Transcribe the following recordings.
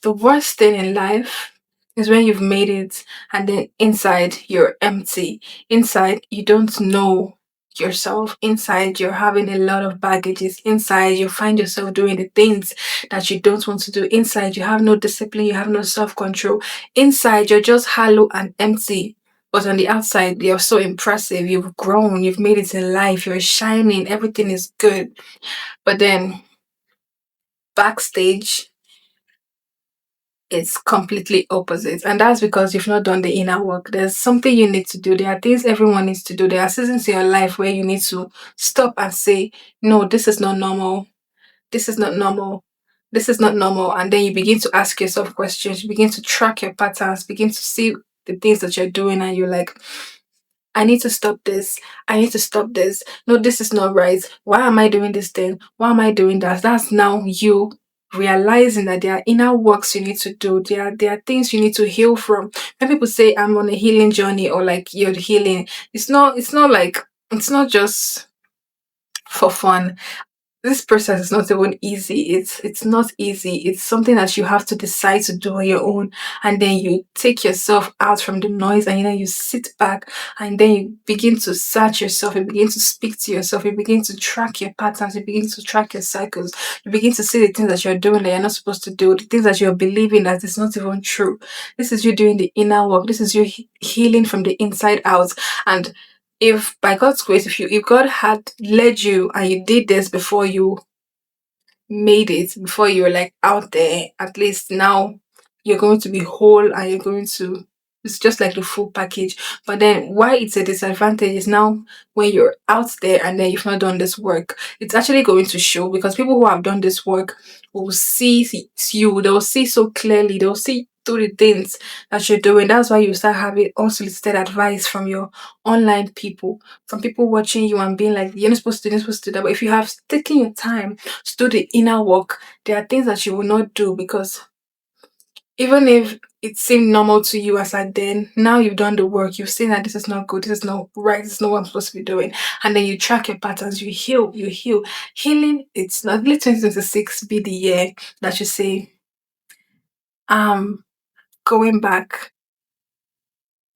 The worst thing in life is when you've made it and then inside you're empty. Inside you don't know yourself. Inside you're having a lot of baggages. Inside you find yourself doing the things that you don't want to do. Inside you have no discipline, you have no self control. Inside you're just hollow and empty. But on the outside, you're so impressive. You've grown, you've made it in life, you're shining, everything is good. But then backstage, it's completely opposite. And that's because you've not done the inner work. There's something you need to do. There are things everyone needs to do. There are seasons in your life where you need to stop and say, no, this is not normal. This is not normal. This is not normal. And then you begin to ask yourself questions. You begin to track your patterns, begin to see the things that you're doing, and you're like, I need to stop this. I need to stop this. No, this is not right. Why am I doing this thing? Why am I doing that? That's now you realizing that there are inner works you need to do. There are things you need to heal from. When people say I'm on a healing journey or like you're healing, it's not just for fun. This process is not even easy. It's not easy. It's something that you have to decide to do on your own, and then you take yourself out from the noise, and you sit back, and then you begin to search yourself. You begin to speak to yourself. You begin to track your patterns. You begin to track your cycles. You begin to see the things that you're doing that you're not supposed to do. The things that you're believing that is not even true. This is you doing the inner work. This is you healing from the inside out, and if by God's grace, if God had led you and you did this before you made it, before you were like out there, at least now you're going to be whole and you're going to, it's just like the full package. But then why it's a disadvantage is now when you're out there and then you've not done this work, it's actually going to show, because people who have done this work will see you, they'll see so clearly, they'll see through the things that you're doing. That's why you start having unsolicited advice from your online people, from people watching you and being like, you're not supposed to do this, supposed to do that. But if you have taken your time to do the inner work, there are things that you will not do, because even if it seemed normal to you as at then, now you've done the work, you've seen that this is not good, this is not right, this is not what I'm supposed to be doing. And then you track your patterns, you heal, you heal. Healing, it's not, let 2026 be the year that you say, going back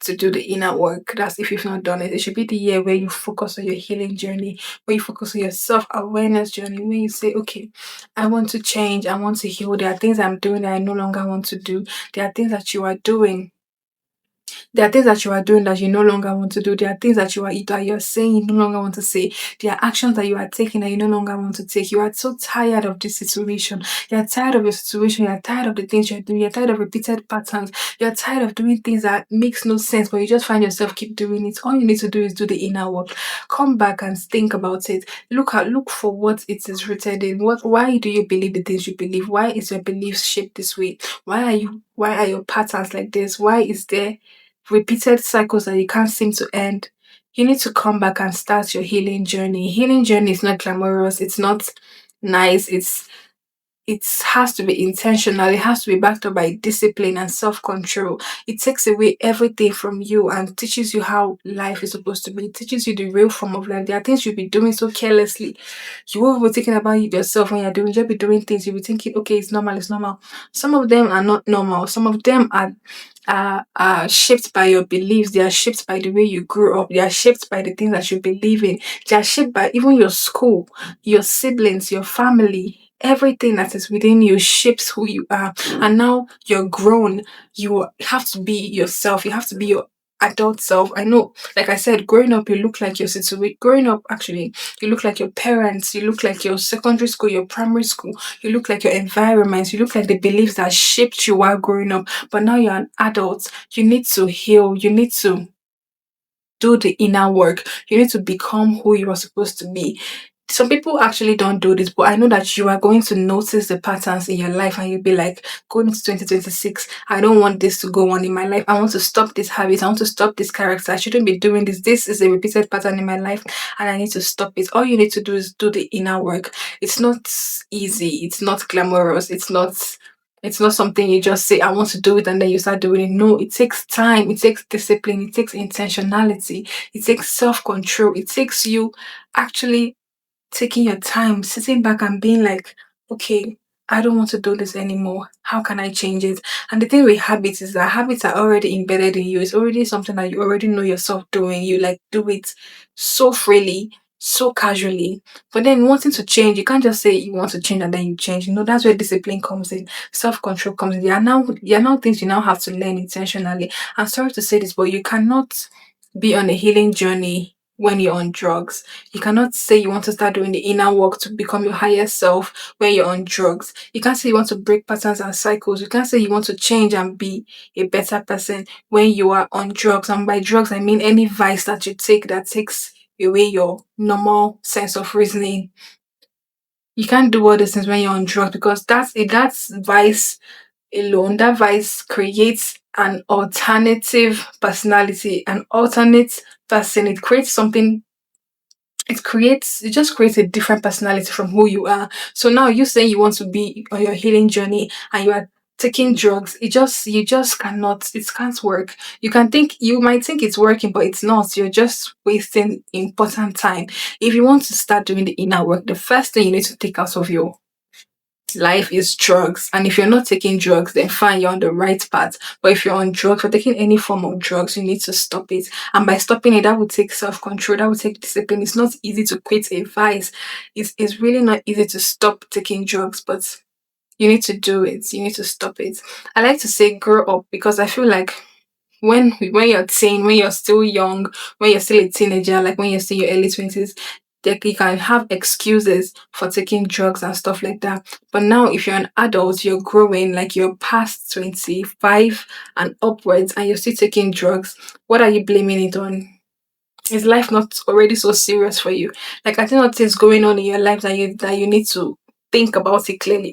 to do the inner work. That's if you've not done it. It should be the year where you focus on your healing journey, where you focus on your self awareness journey, where you say, okay, I want to change, I want to heal. There are things I'm doing that I no longer want to do. There are things that you are doing, there are things that you are doing that you no longer want to do. There are things that you're saying you no longer want to say. There are actions that you are taking that you no longer want to take. You are so tired of this situation. You're tired of your situation. You're tired of the things you're doing. You're tired of repeated patterns. You're tired of doing things that makes no sense, but you just find yourself keep doing it. All you need to do is do the inner work. Come back and think about it. Look for what it is rooted in. Why do you believe the things you believe? Why is your belief shaped this way? Why are your patterns like this? Why is there repeated cycles that you can't seem to end? You need to come back and start your healing journey. Healing journey is not glamorous, it's not nice, it has to be intentional. It has to be backed up by discipline and self-control. It takes away everything from you and teaches you how life is supposed to be. It teaches you the real form of life. There are things you'll be doing so carelessly. You won't be thinking about it yourself when you're doing. You'll be doing things. You'll be thinking, okay, it's normal. It's normal. Some of them are not normal. Some of them are shaped by your beliefs. They are shaped by the way you grew up. They are shaped by the things that you believe in. They are shaped by even your school, your siblings, your family. Everything that is within you shapes who you are. And now you're grown. You have to be yourself. You have to be your adult self. I know, like I said, growing up, you look like your situation. Growing up, actually, you look like your parents. You look like your secondary school, your primary school. You look like your environment. You look like the beliefs that shaped you while growing up. But now you're an adult. You need to heal. You need to do the inner work. You need to become who you are supposed to be. Some people actually don't do this, but I know that you are going to notice the patterns in your life and you'll be like, going into 2026, I don't want this to go on in my life. I want to stop this habit. I want to stop this character. I shouldn't be doing this. This is a repeated pattern in my life and I need to stop it. All you need to do is do the inner work. It's not easy. It's not glamorous. It's not something you just say, I want to do it, and then you start doing it. No, it takes time, it takes discipline, it takes intentionality, it takes self control, it takes you actually taking your time, sitting back and being like, okay, I don't want to do this anymore. How can I change it? And the thing with habits is that habits are already embedded in you. It's already something that you already know yourself doing. You like do it so freely, so casually. But then wanting to change, you can't just say you want to change and then you change. You know, that's where discipline comes in, self-control comes in. There are now things you now have to learn intentionally. I'm sorry to say this, but you cannot be on a healing journey when you're on drugs. You cannot say you want to start doing the inner work to become your higher self when you're on drugs. You can't say you want to break patterns and cycles. You can't say you want to change and be a better person when you are on drugs. And by drugs, I mean any vice that you take that takes away your normal sense of reasoning. You can't do all these things when you're on drugs because that's vice alone. That vice creates an alternative personality, an alternate person. It just creates a different personality from who you are. So now you saying you want to be on your healing journey and you are taking drugs, you just cannot, it can't work. You might think it's working, but it's not. You're just wasting important time. If you want to start doing the inner work, the first thing you need to take out of your life is drugs. And if you're not taking drugs, then fine, you're on the right path. But if you're on drugs or taking any form of drugs, you need to stop it. And by stopping it, that would take self-control, that would take discipline. It's not easy to quit a vice. It's really not easy to stop taking drugs, but you need to do it. You need to stop it. I like to say grow up because I feel like when you're teen, when you're still young, when you're still a teenager, like when you're still in your early 20s, you can have excuses for taking drugs and stuff like that. But now if you're an adult, you're growing, like you're past 25 and upwards and you're still taking drugs, what are you blaming it on? Is life not already so serious for you? Like I think what is going on in your life that you need to think about it clearly,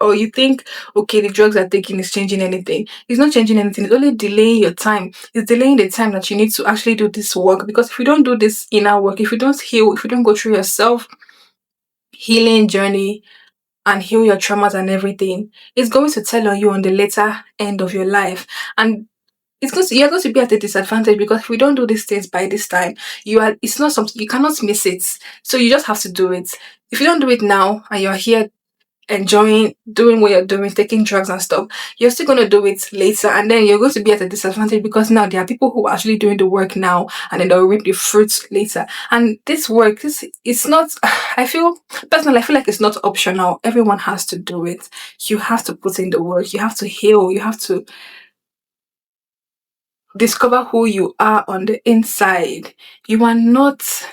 or you think, okay, the drugs I'm taking is changing anything. It's not changing anything. It's only delaying your time. It's delaying the time that you need to actually do this work. Because if you don't do this inner work, if you don't heal, if you don't go through your self healing journey and heal your traumas and everything, it's going to tell on you on the later end of your life. And you're going to be at a disadvantage because if we don't do these things by this time, it's not something you cannot miss it. So you just have to do it. If you don't do it now and you're here enjoying doing what you're doing, taking drugs and stuff, you're still going to do it later. And then you're going to be at a disadvantage because now there are people who are actually doing the work now and then they'll reap the fruits later. And this work, it's not, I feel like it's not optional. Everyone has to do it. You have to put in the work. You have to heal. You have to discover who you are on the inside. You are not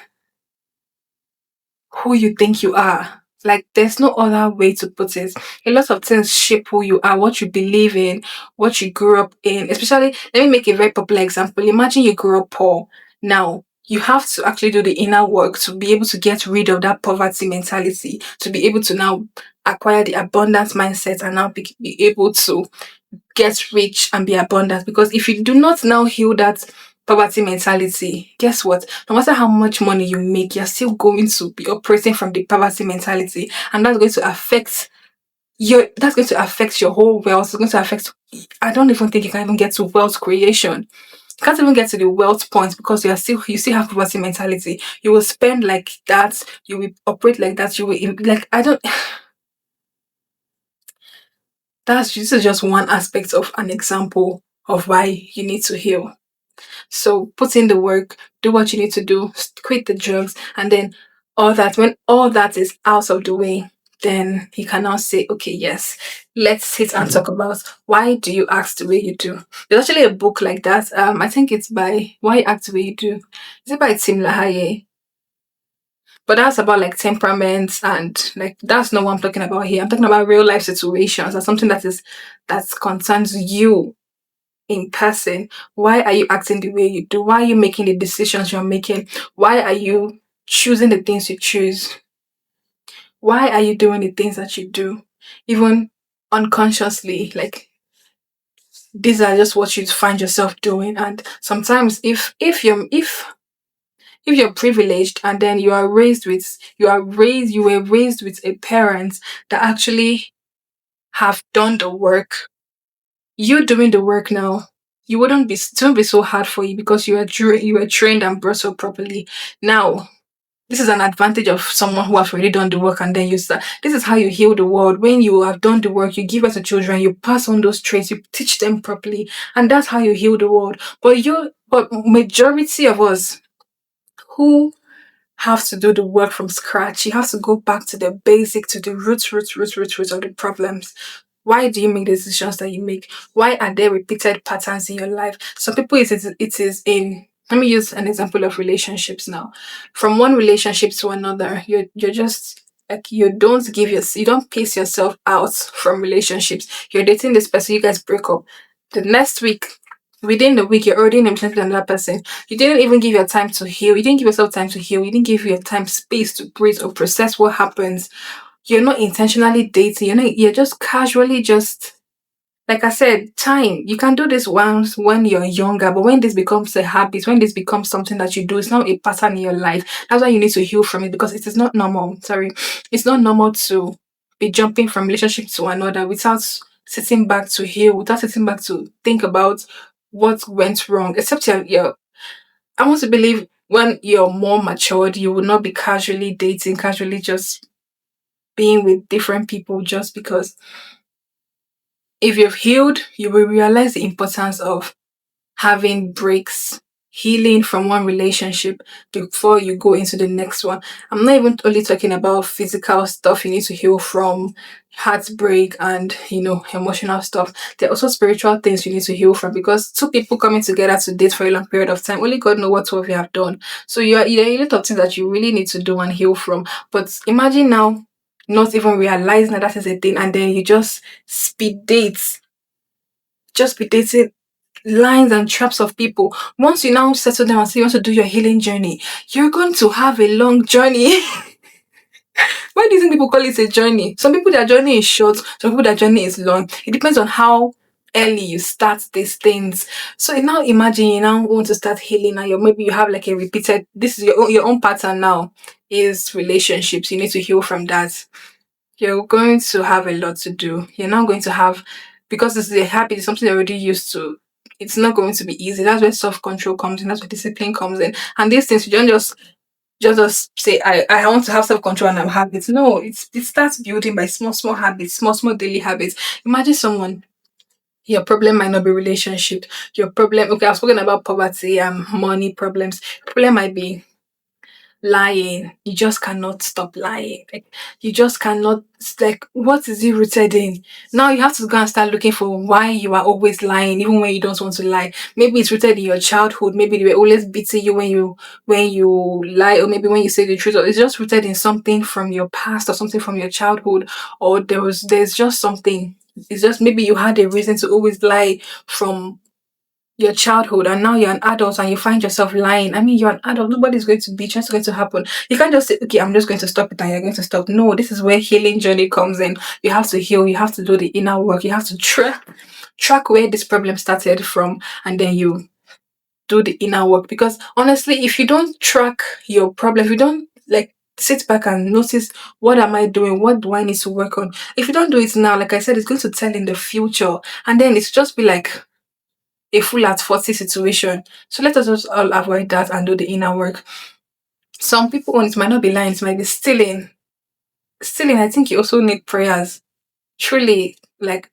who you think you are. Like there's no other way to put it. A lot of things shape who you are, what you believe in, what you grew up in. Especially, let me make a very popular example. Imagine you grew up poor. Now you have to actually do the inner work to be able to get rid of that poverty mentality, to be able to now acquire the abundance mindset and now be able to get rich and be abundant. Because if you do not now heal that poverty mentality, guess what? No matter how much money you make, you're still going to be operating from the poverty mentality, and that's going to affect your whole wealth. It's going to affect. I don't even think you can even get to wealth creation. You can't even get to the wealth point because you still have poverty mentality. You will spend like that. You will operate like that. You will like I don't. This is just one aspect of an example of why you need to heal. So put in the work, do what you need to do, quit the drugs, and then when all that is out of the way, then you can now say, okay, yes, let's sit and talk about why do you act the way you do. There's actually a book like that. I think it's by Why You Act the Way You Do. Is it by Tim LaHaye? But that's about like temperaments and like that's not what I'm talking about here. I'm talking about real life situations and something that concerns you in person. Why are you acting the way you do? Why are you making the decisions you're making? Why are you choosing the things you choose? Why are you doing the things that you do? Even unconsciously, like these are just what you find yourself doing. And sometimes if you're privileged and then you were raised with a parent that actually have done the work, you doing the work now, it won't be so hard for you because you were trained and brought up properly. Now This is an advantage of someone who has already done the work and then you start. This is how you heal the world. When you have done the work, you give us to children, you pass on those traits, you teach them properly, and that's how you heal the world. But majority of us who have to do the work from scratch, you have to go back to the basic, to the roots of the problems. Why do you make the decisions that you make? Why are there repeated patterns in your life? Some people, it is in. Let me use an example of relationships now. From one relationship to another, you're just like you don't pace yourself out from relationships. You're dating this person, you guys break up. The next week, within the week, you're already in a relationship with another person. You didn't even give your time to heal. You didn't give yourself time to heal. You didn't give your time space to breathe or process what happens. You're not intentionally dating. You're just casually just like I said, time. You can do this once when you're younger, but when this becomes a habit, when this becomes something that you do, it's not a pattern in your life. That's why you need to heal from it because it is not normal. Sorry. It's not normal to be jumping from relationship to another without sitting back to heal, without sitting back to think about what went wrong. Except you're I want to believe when you're more matured, you will not be casually dating, casually just being with different people just because if you've healed, you will realize the importance of having breaks, healing from one relationship before you go into the next one. I'm not even only talking about physical stuff you need to heal from, heartbreak and emotional stuff. There are also spiritual things you need to heal from because two people coming together to date for a long period of time, only God knows what two of you have done. So there are a lot of things that you really need to do and heal from. But imagine now not even realizing that is a thing and then you just speed dates, just be dating lines and traps of people. Once you now settle down and say you want to do your healing journey, you're going to have a long journey. Why do you think people call it a journey? Some people their journey is short, some people their journey is long. It depends on how early you start these things. So now imagine you now want to start healing and maybe you have like a repeated this is your own pattern now is relationships. You need to heal from that. You're going to have a lot to do. You're not going to have because this is a habit, it's something you're already used to. It's not going to be easy. That's where self control comes in. That's where discipline comes in. And these things you don't just say I want to have self control and I'm habits. No, it starts building by small habits, small daily habits. Imagine someone. Your problem might not be relationship. Your problem. Okay, I've spoken about poverty and money problems. Problem might be lying. You just cannot stop lying. Like you just cannot it's like what is it rooted in? Now you have to go and start looking for why you are always lying, even when you don't want to lie. Maybe it's rooted in your childhood. Maybe they were always beating you when you lie, or maybe when you say the truth, or it's just rooted in something from your past or something from your childhood, or there's just something. It's just maybe you had a reason to always lie from your childhood and now you're an adult and you find yourself lying. I mean, you're an adult, nobody's going to be just going to happen. You can't just say, okay, I'm just going to stop it and you're going to stop. No, this is where healing journey comes in. You have to heal, you have to do the inner work, you have to track where this problem started from, and then you do the inner work. Because honestly, if you don't track your problem, if you don't like sit back and notice what am I doing, what do I need to work on, if you don't do it now, like I said, it's going to tell in the future, and then it's just be like a full at 40 situation. So let us just all avoid that and do the inner work. Some people, when it might not be lying, it might be stealing. Stealing, I think you also need prayers. Truly, like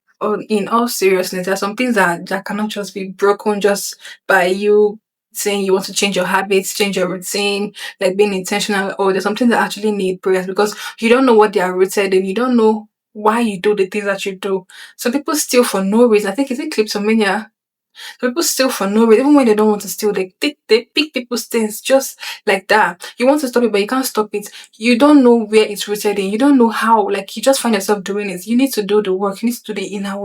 in all seriousness, there are some things that cannot just be broken just by you saying you want to change your habits, change your routine, like being intentional, or there's something that actually need prayers because you don't know what they are rooted in, you don't know why you do the things that you do. Some people steal for no reason. I think is it kleptomania. People steal for no reason, even when they don't want to steal, they pick people's things just like that. You want to stop it, but you can't stop it. You don't know where it's rooted in. You don't know how. Like you just find yourself doing it. You need to do the work. You need to do the inner work.